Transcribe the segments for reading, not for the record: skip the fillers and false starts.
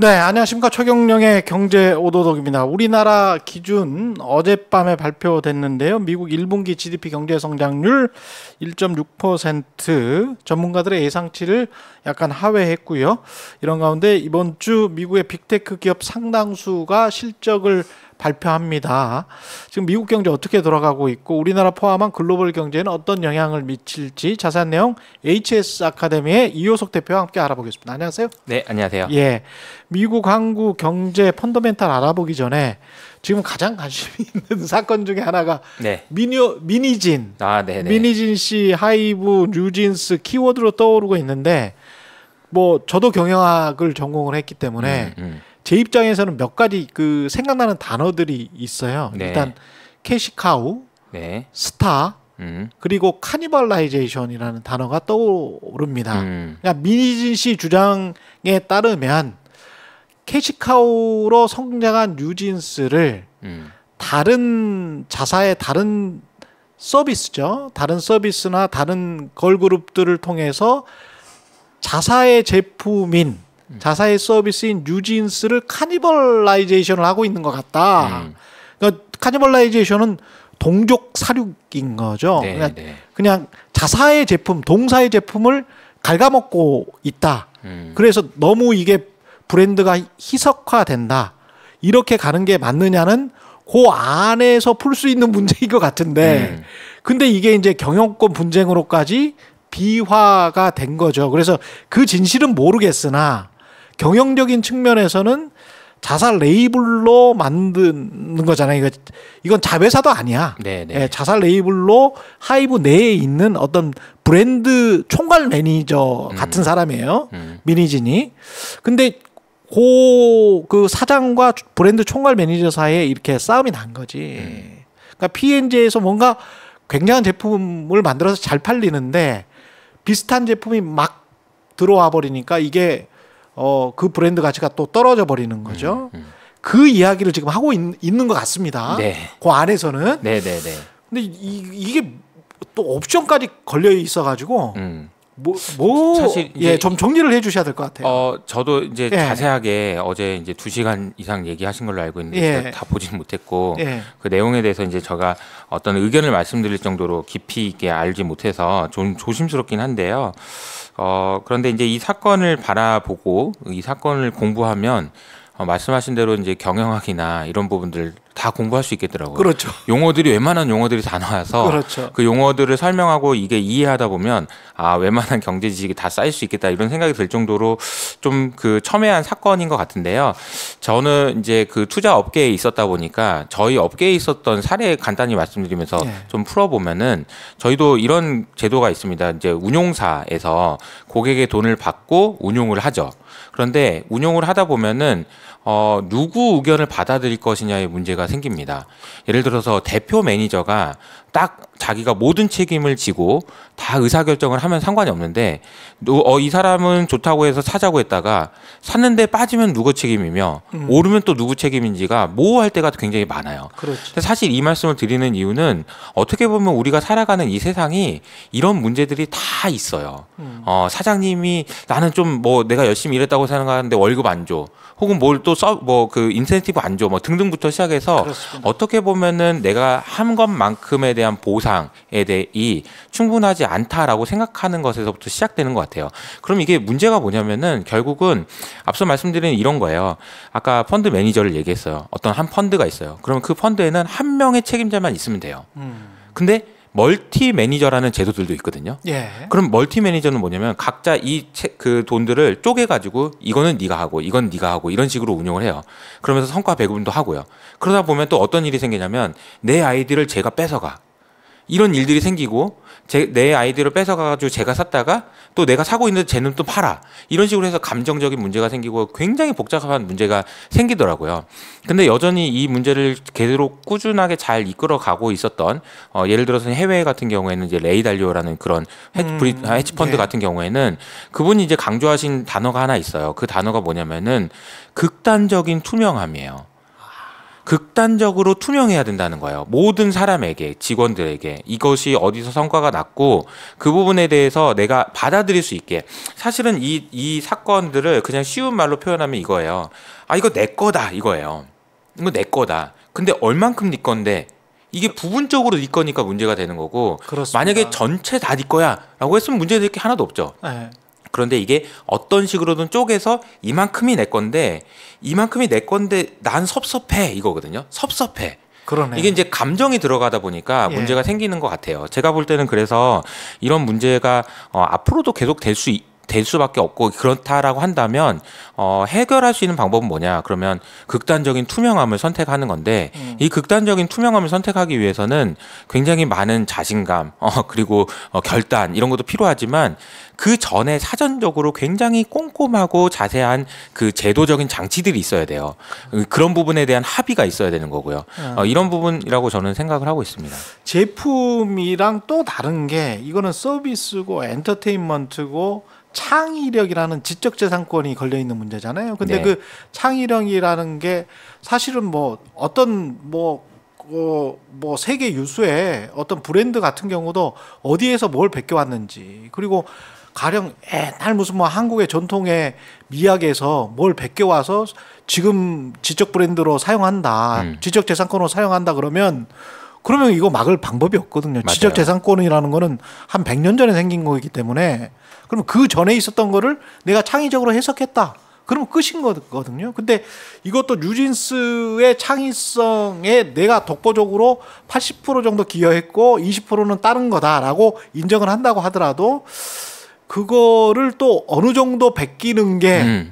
네, 안녕하십니까. 최경영의 경제 오도독입니다. 우리나라 기준 어젯밤에 발표됐는데요. 미국 1분기 GDP 경제 성장률 1.6%, 전문가들의 예상치를 약간 하회했고요. 이런 가운데 이번 주 미국의 빅테크 기업 상당수가 실적을 발표합니다. 지금 미국 경제 어떻게 돌아가고 있고 우리나라 포함한 글로벌 경제에는 어떤 영향을 미칠지 자세한 내용 HS 아카데미의 이효석 대표와 함께 알아보겠습니다. 안녕하세요. 네, 안녕하세요. 예, 미국 한국 경제 펀더멘탈 알아보기 전에 지금 가장 관심이 있는 사건 중에 하나가 네. 미니진. 네네. 미니진 씨, 하이브, 뉴진스 키워드로 떠오르고 있는데 뭐 저도 경영학을 전공을 했기 때문에 제 입장에서는 몇 가지 그 생각나는 단어들이 있어요. 네. 일단 캐시카우, 네. 스타, 그리고 카니발라이제이션이라는 단어가 떠오릅니다. 그러니까 미니진 씨 주장에 따르면 캐시카우로 성장한 뉴진스를 다른 자사의 다른 서비스죠. 다른 서비스나 다른 걸그룹들을 통해서 자사의 제품인 자사의 서비스인 뉴진스를 카니발라이제이션을 하고 있는 것 같다. 그러니까 카니발라이제이션은 동족 사륙인 거죠. 네, 그냥 자사의 제품, 동사의 제품을 갉아먹고 있다. 그래서 너무 이게 브랜드가 희석화된다. 이렇게 가는 게 맞느냐는 그 안에서 풀 수 있는 문제인 것 같은데 근데 이게 이제 경영권 분쟁으로까지 비화가 된 거죠. 그래서 그 진실은 모르겠으나 경영적인 측면에서는 자사 레이블로 만드는 거잖아요. 이건 자회사도 아니야. 예, 자사 레이블로 하이브 내에 있는 어떤 브랜드 총괄 매니저 같은 사람이에요. 미니진이. 근데 그 사장과 브랜드 총괄 매니저 사이에 이렇게 싸움이 난 거지. 그러니까 P&G에서 뭔가 굉장한 제품을 만들어서 잘 팔리는데 비슷한 제품이 막 들어와 버리니까 이게 그 브랜드 가치가 또 떨어져 버리는 거죠. 그 이야기를 지금 하고 있는 것 같습니다. 네. 그 안에서는. 네네네. 근데 이게 또 옵션까지 걸려 있어가지고 사실 예, 좀 정리를 해주셔야 될 것 같아요. 저도 이제 예. 자세하게 어제 이제 2시간 이상 얘기하신 걸로 알고 있는데 예. 제가 다 보지는 못했고 예. 그 내용에 대해서 이제 제가 어떤 의견을 말씀드릴 정도로 깊이 있게 알지 못해서 좀 조심스럽긴 한데요. 그런데 이제 이 사건을 바라보고 이 사건을 공부하면 말씀하신 대로 이제 경영학이나 이런 부분들 다 공부할 수 있겠더라고요. 그렇죠. 용어들이 웬만한 용어들이 다 나와서 그렇죠. 그 용어들을 설명하고 이게 이해하다 보면 웬만한 경제 지식이 다 쌓일 수 있겠다 이런 생각이 들 정도로 좀 그 첨예한 사건인 것 같은데요. 저는 이제 그 투자 업계에 있었다 보니까 저희 업계에 있었던 사례 간단히 말씀드리면서 좀 풀어보면은 저희도 이런 제도가 있습니다. 이제 운용사에서 고객의 돈을 받고 운용을 하죠. 그런데 운용을 하다 보면은 누구 의견을 받아들일 것이냐의 문제가 생깁니다. 예를 들어서 대표 매니저가 딱 자기가 모든 책임을 지고 다 의사결정을 하면 상관이 없는데 이 사람은 좋다고 해서 사자고 했다가 샀는데 빠지면 누구 책임이며 오르면 또 누구 책임인지가 모호할 때가 굉장히 많아요. 그렇죠. 사실 이 말씀을 드리는 이유는 어떻게 보면 우리가 살아가는 이 세상이 이런 문제들이 다 있어요. 사장님이 나는 좀 내가 열심히 일했다고 생각하는데 월급 안 줘. 혹은 뭘 또 그 인센티브 안 줘. 등등부터 시작해서 그렇습니다. 어떻게 보면은 내가 한 것만큼에 대한 보상에 대해 충분하지 않다라고 생각하는 것에서부터 시작되는 것 같아요. 그럼 이게 문제가 뭐냐면은 결국은 앞서 말씀드린 이런 거예요. 아까 펀드 매니저를 얘기했어요. 어떤 한 펀드가 있어요. 그러면 그 펀드에는 한 명의 책임자만 있으면 돼요. 근데 멀티 매니저라는 제도들도 있거든요. 예. 그럼 멀티 매니저는 뭐냐면 각자 그 돈들을 쪼개가지고 이거는 네가 하고 이건 네가 하고 이런 식으로 운용을 해요. 그러면서 성과 배분도 하고요. 그러다 보면 또 어떤 일이 생기냐면 내 아이디를 제가 뺏어가. 이런 일들이 생기고 내 아이디를 뺏어가지고 제가 샀다가 또 내가 사고 있는데 쟤는 또 팔아. 이런 식으로 해서 감정적인 문제가 생기고 굉장히 복잡한 문제가 생기더라고요. 근데 여전히 이 문제를 계속 꾸준하게 잘 이끌어가고 있었던 예를 들어서 해외 같은 경우에는 이제 레이 달리오라는 그런 헤지 펀드 같은 경우에는 그분이 이제 강조하신 단어가 하나 있어요. 그 단어가 뭐냐면은 극단적인 투명함이에요. 극단적으로 투명해야 된다는 거예요. 모든 사람에게, 직원들에게 이것이 어디서 성과가 났고 그 부분에 대해서 내가 받아들일 수 있게. 사실은 이 사건들을 그냥 쉬운 말로 표현하면 이거예요. 아, 이거 내 거다 이거예요. 이거 내 거다. 근데 얼만큼 네 건데 이게 부분적으로 네 거니까 문제가 되는 거고 그렇습니다. 만약에 전체 다 네 거야 라고 했으면 문제될 게 하나도 없죠. 네. 그런데 이게 어떤 식으로든 쪼개서 이만큼이 내 건데 난 섭섭해 이거거든요. 섭섭해. 그러네. 이게 이제 감정이 들어가다 보니까 예. 문제가 생기는 것 같아요. 제가 볼 때는 그래서 이런 문제가 앞으로도 계속 될 수밖에 없고 그렇다라고 한다면 해결할 수 있는 방법은 뭐냐? 그러면 극단적인 투명함을 선택하는 건데 이 극단적인 투명함을 선택하기 위해서는 굉장히 많은 자신감 그리고 결단 이런 것도 필요하지만 그 전에 사전적으로 굉장히 꼼꼼하고 자세한 그 제도적인 장치들이 있어야 돼요. 그런 부분에 대한 합의가 있어야 되는 거고요. 이런 부분이라고 저는 생각을 하고 있습니다. 제품이랑 또 다른 게 이거는 서비스고 엔터테인먼트고 창의력이라는 지적재산권이 걸려 있는 문제잖아요. 근데 네. 그 창의력이라는 게 사실은 뭐 어떤 뭐 세계 유수의 어떤 브랜드 같은 경우도 어디에서 뭘 베껴왔는지 그리고 가령 옛날 무슨 뭐 한국의 전통의 미학에서 뭘 베껴와서 지금 지적 브랜드로 사용한다, 지적 재산권으로 사용한다 그러면 이거 막을 방법이 없거든요. 맞아요. 지적 재산권이라는 거는 한 100년 전에 생긴 거이기 때문에 그럼 그 전에 있었던 거를 내가 창의적으로 해석했다. 그러면 끝인 거거든요. 근데 이것도 뉴진스의 창의성에 내가 독보적으로 80% 정도 기여했고 20%는 다른 거다라고 인정을 한다고 하더라도 그거를 또 어느 정도 베끼는 게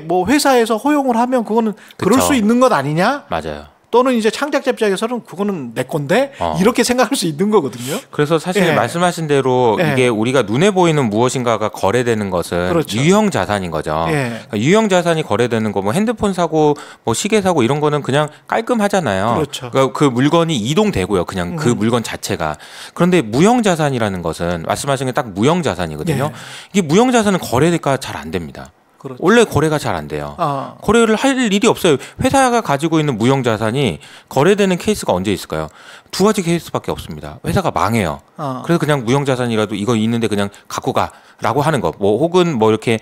뭐 회사에서 허용을 하면 그거는 그럴 그쵸. 수 있는 것 아니냐? 맞아요. 또는 이제 창작자 입장에서는 그거는 내 건데 이렇게 생각할 수 있는 거거든요. 그래서 사실 예. 말씀하신 대로 예. 이게 우리가 눈에 보이는 무엇인가가 거래되는 것은 그렇죠. 유형 자산인 거죠. 예. 그러니까 유형 자산이 거래되는 거 뭐 핸드폰 사고 뭐 시계 사고 이런 거는 그냥 깔끔하잖아요. 그렇죠. 그러니까 그 물건이 이동되고요. 그냥 그 물건 자체가. 그런데 무형 자산이라는 것은 말씀하신 게 딱 무형 자산이거든요. 예. 이게 무형 자산은 거래가 잘 안 됩니다. 그렇죠. 원래 거래가 잘 안 돼요. 거래를 할 일이 없어요. 회사가 가지고 있는 무형 자산이 거래되는 케이스가 언제 있을까요? 두 가지 케이스밖에 없습니다. 회사가 망해요. 그래서 그냥 무형 자산이라도 이거 있는데 그냥 갖고 가라고 하는 거. 뭐 혹은 뭐 이렇게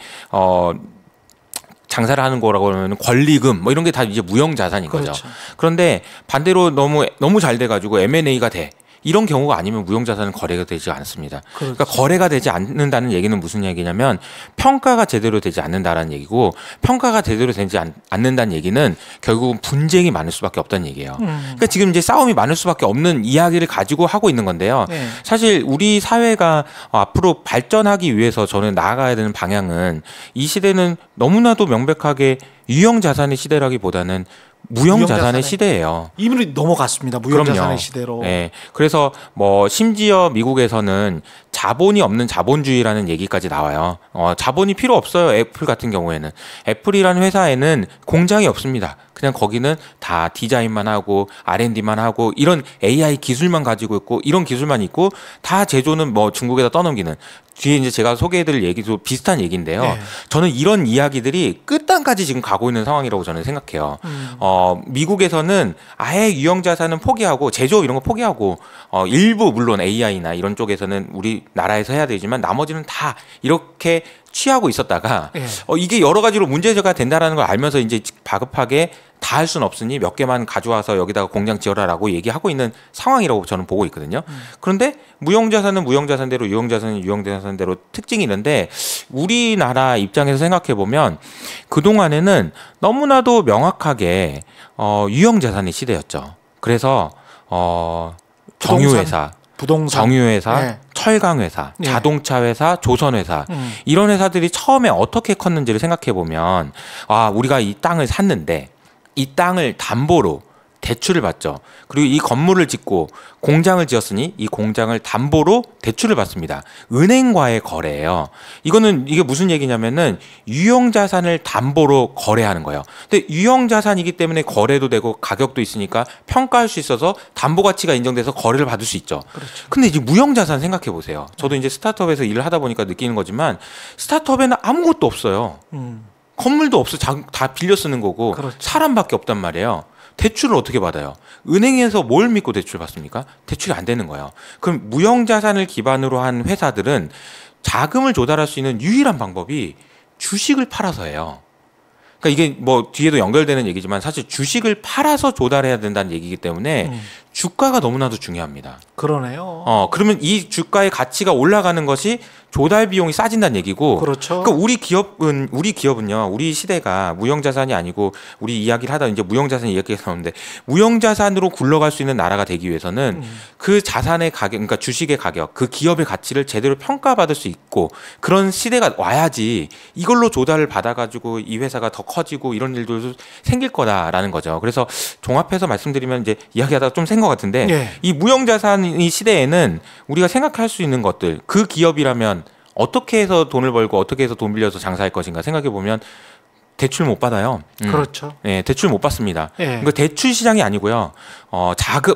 장사를 하는 거라고 하면 권리금 뭐 이런 게 다 이제 무형 자산인 거죠. 그렇죠. 그런데 반대로 너무 잘 돼 가지고 M&A가 돼. 이런 경우가 아니면 무형자산은 거래가 되지 않습니다. 그렇죠. 그러니까 거래가 되지 않는다는 얘기는 무슨 얘기냐면 평가가 제대로 되지 않는다라는 얘기고 평가가 제대로 되지 않는다는 얘기는 결국은 분쟁이 많을 수밖에 없다는 얘기예요. 그러니까 지금 이제 싸움이 많을 수밖에 없는 이야기를 가지고 하고 있는 건데요. 네. 사실 우리 사회가 앞으로 발전하기 위해서 저는 나아가야 되는 방향은 이 시대는 너무나도 명백하게 유형자산의 시대라기보다는 무형자산의 시대예요. 이미 넘어갔습니다. 무형자산의 시대로. 네. 그래서 뭐 심지어 미국에서는 자본이 없는 자본주의라는 얘기까지 나와요. 자본이 필요 없어요. 애플 같은 경우에는. 애플이라는 회사에는 공장이 없습니다. 그냥 거기는 다 디자인만 하고 R&D만 하고 이런 AI 기술만 가지고 있고 이런 기술만 있고 다 제조는 뭐 중국에다 떠넘기는 뒤에 이제 제가 소개해드릴 얘기도 비슷한 얘기인데요. 네. 저는 이런 이야기들이 끝단까지 지금 가고 있는 상황이라고 저는 생각해요. 미국에서는 아예 유형자산은 포기하고 제조 이런 거 포기하고 일부 물론 AI나 이런 쪽에서는 우리나라에서 해야 되지만 나머지는 다 이렇게 취하고 있었다가 네. 이게 여러 가지로 문제가 된다라는 걸 알면서 이제 다급하게 다 할 수는 없으니 몇 개만 가져와서 여기다가 공장 지어라라고 얘기하고 있는 상황이라고 저는 보고 있거든요. 그런데 무형자산은 무형자산대로 유형자산은 유형자산대로 특징이 있는데 우리나라 입장에서 생각해 보면 그동안에는 너무나도 명확하게 유형자산의 시대였죠. 그래서 정유회사 부동산, 정유회사, 네. 철강회사, 네. 자동차회사, 조선회사 이런 회사들이 처음에 어떻게 컸는지를 생각해 보면 우리가 이 땅을 샀는데 이 땅을 담보로 대출을 받죠. 그리고 이 건물을 짓고 공장을 지었으니 이 공장을 담보로 대출을 받습니다. 은행과의 거래예요. 이게 무슨 얘기냐면은 유형자산을 담보로 거래하는 거예요. 근데 유형자산이기 때문에 거래도 되고 가격도 있으니까 평가할 수 있어서 담보 가치가 인정돼서 거래를 받을 수 있죠. 그렇죠. 근데 이제 무형자산 생각해 보세요. 저도 이제 스타트업에서 일을 하다 보니까 느끼는 거지만 스타트업에는 아무것도 없어요. 건물도 없어. 다 빌려 쓰는 거고 그렇죠. 사람밖에 없단 말이에요. 대출을 어떻게 받아요? 은행에서 뭘 믿고 대출 받습니까? 대출이 안 되는 거예요. 그럼 무형자산을 기반으로 한 회사들은 자금을 조달할 수 있는 유일한 방법이 주식을 팔아서예요. 그러니까 이게 뭐 뒤에도 연결되는 얘기지만 사실 주식을 팔아서 조달해야 된다는 얘기이기 때문에 주가가 너무나도 중요합니다. 그러네요. 그러면 이 주가의 가치가 올라가는 것이 조달 비용이 싸진다는 얘기고. 그렇죠. 그러니까 우리 기업은요, 우리 시대가 무형자산이 아니고 우리 이야기를 하다 이제 무형자산 이야기가 나오는데 무형자산으로 굴러갈 수 있는 나라가 되기 위해서는 그 자산의 가격, 그러니까 주식의 가격, 그 기업의 가치를 제대로 평가받을 수 있고 그런 시대가 와야지 이걸로 조달을 받아가지고 이 회사가 더 커지고 이런 일들도 생길 거다라는 거죠. 그래서 종합해서 말씀드리면 이제 이야기하다가 좀 센 것 같은데 예. 이 무형자산 이 시대에는 우리가 생각할 수 있는 것들, 그 기업이라면 어떻게 해서 돈을 벌고 어떻게 해서 돈 빌려서 장사할 것인가 생각해 보면 대출 못 받아요. 그렇죠. 네, 대출 못 받습니다. 예. 그러니까 대출 시장이 아니고요.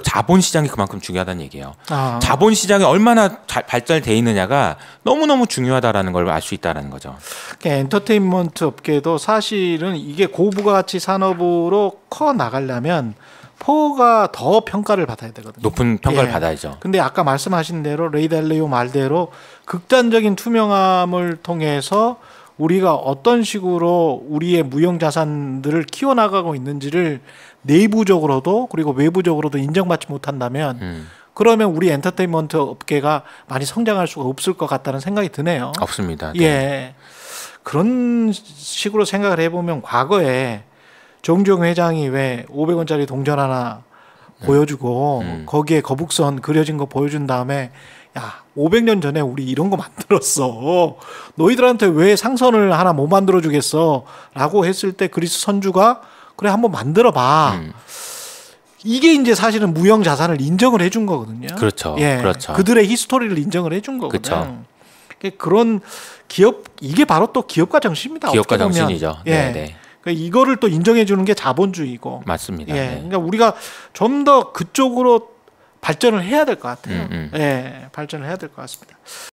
자본 시장이 그만큼 중요하다는 얘기예요. 자본 시장이 얼마나 발전돼 있느냐가 너무너무 중요하다라는 걸 알 수 있다라는 거죠. 엔터테인먼트 업계도 사실은 이게 고부가치 산업으로 커 나가려면 포가 더 평가를 받아야 되거든요. 높은 평가를 예. 받아야죠. 근데 아까 말씀하신 대로 레이 달리오 말대로 극단적인 투명함을 통해서 우리가 어떤 식으로 우리의 무형 자산들을 키워나가고 있는지를 내부적으로도 그리고 외부적으로도 인정받지 못한다면 그러면 우리 엔터테인먼트 업계가 많이 성장할 수가 없을 것 같다는 생각이 드네요. 없습니다. 네. 예. 그런 식으로 생각을 해보면 과거에 정주영 회장이 왜 500원짜리 동전 하나 보여주고 거기에 거북선 그려진 거 보여준 다음에 야 500년 전에 우리 이런 거 만들었어. 너희들한테 왜 상선을 하나 못 만들어 주겠어? 라고 했을 때 그리스 선주가 그래 한번 만들어 봐. 이게 이제 사실은 무형 자산을 인정을 해준 거거든요. 그렇죠. 예, 그렇죠. 그들의 히스토리를 인정을 해준 거거든요. 그렇죠. 그런 기업 이게 바로 또 기업가 정신입니다. 기업가 어떻게 보면. 정신이죠. 예. 네. 그러니까 이거를 또 인정해 주는 게 자본주의고. 맞습니다. 예. 네. 그러니까 우리가 좀 더 그쪽으로 발전을 해야 될 것 같아요. 예. 발전을 해야 될 것 같습니다.